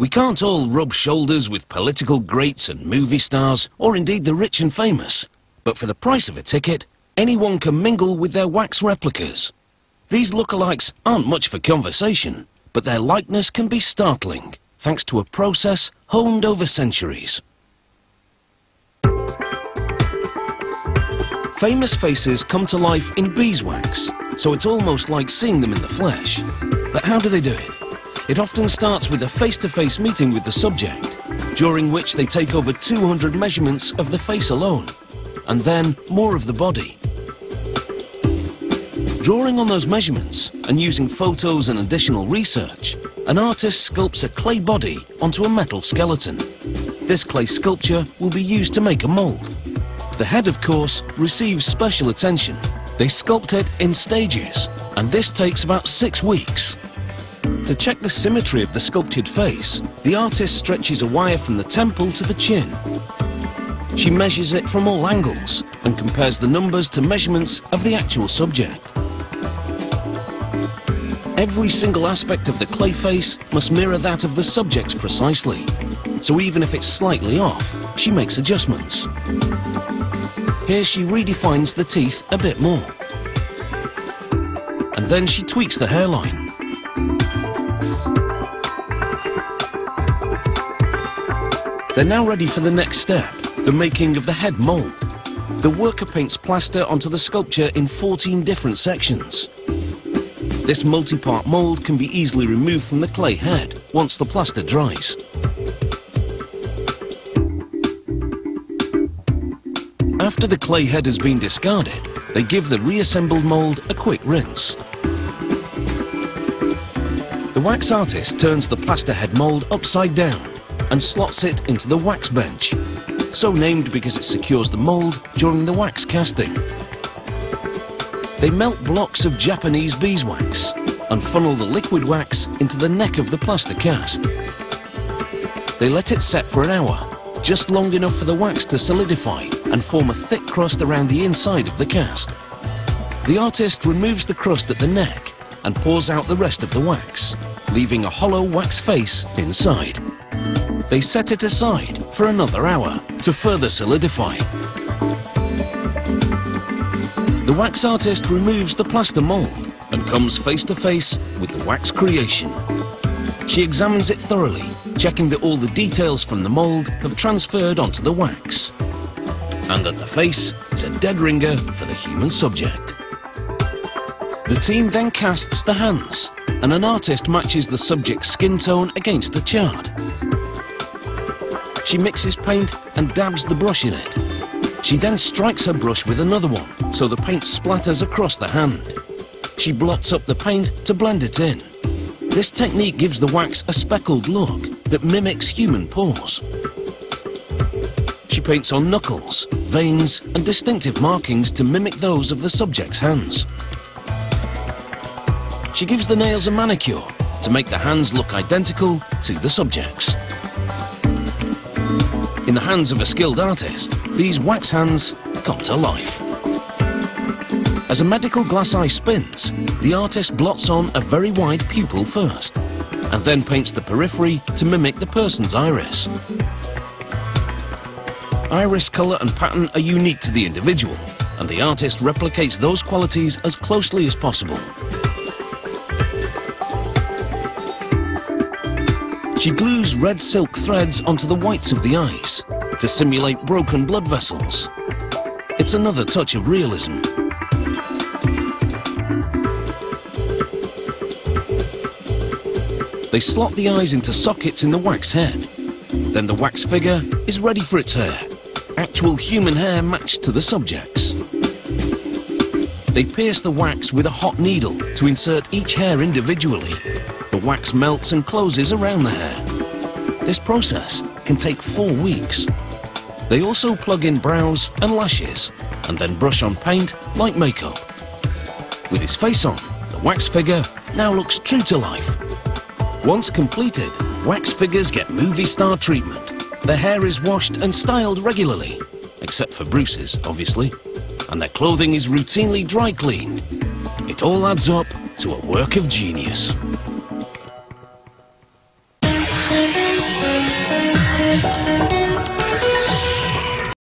We can't all rub shoulders with political greats and movie stars, or indeed the rich and famous. But for the price of a ticket, anyone can mingle with their wax replicas. These lookalikes aren't much for conversation, but their likeness can be startling, thanks to a process honed over centuries. Famous faces come to life in beeswax, so it's almost like seeing them in the flesh. But how do they do it? It often starts with a face-to-face meeting with the subject, during which they take over 200 measurements of the face alone, and then more of the body. Drawing on those measurements and using photos and additional research, an artist sculpts a clay body onto a metal skeleton. This clay sculpture will be used to make a mold. The head, of course, receives special attention. They sculpt it in stages, and this takes about 6 weeks. To check the symmetry of the sculpted face, the artist stretches a wire from the temple to the chin. She measures it from all angles and compares the numbers to measurements of the actual subject. Every single aspect of the clay face must mirror that of the subject's precisely. So even if it's slightly off, she makes adjustments. Here she redefines the teeth a bit more. And then she tweaks the hairline. They're now ready for the next step, the making of the head mold. The worker paints plaster onto the sculpture in 14 different sections. This multi-part mold can be easily removed from the clay head once the plaster dries. After the clay head has been discarded, they give the reassembled mold a quick rinse. The wax artist turns the plaster head mold upside down and slots it into the wax bench, so named because it secures the mold during the wax casting. They melt blocks of Japanese beeswax and funnel the liquid wax into the neck of the plaster cast. They let it set for an hour, just long enough for the wax to solidify and form a thick crust around the inside of the cast. The artist removes the crust at the neck and pours out the rest of the wax, leaving a hollow wax face inside. They set it aside for another hour to further solidify. The wax artist removes the plaster mold and comes face to face with the wax creation. She examines it thoroughly, checking that all the details from the mold have transferred onto the wax, and that the face is a dead ringer for the human subject. The team then casts the hands, and an artist matches the subject's skin tone against the chart. She mixes paint and dabs the brush in it. She then strikes her brush with another one, so the paint splatters across the hand. She blots up the paint to blend it in. This technique gives the wax a speckled look that mimics human pores. She paints on knuckles, veins, and distinctive markings to mimic those of the subject's hands. She gives the nails a manicure to make the hands look identical to the subject's. In the hands of a skilled artist, these wax hands come to life. As a medical glass eye spins, the artist blots on a very wide pupil first, and then paints the periphery to mimic the person's iris. Iris colour and pattern are unique to the individual, and the artist replicates those qualities as closely as possible. She glues red silk threads onto the whites of the eyes to simulate broken blood vessels. It's another touch of realism. They slot the eyes into sockets in the wax head. Then the wax figure is ready for its hair. Actual human hair matched to the subject's. They pierce the wax with a hot needle to insert each hair individually. The wax melts and closes around the hair. This process can take 4 weeks. They also plug in brows and lashes, and then brush on paint like makeup. With his face on, the wax figure now looks true to life. Once completed, wax figures get movie star treatment. Their hair is washed and styled regularly, except for Bruce's, obviously, and their clothing is routinely dry cleaned. It all adds up to a work of genius.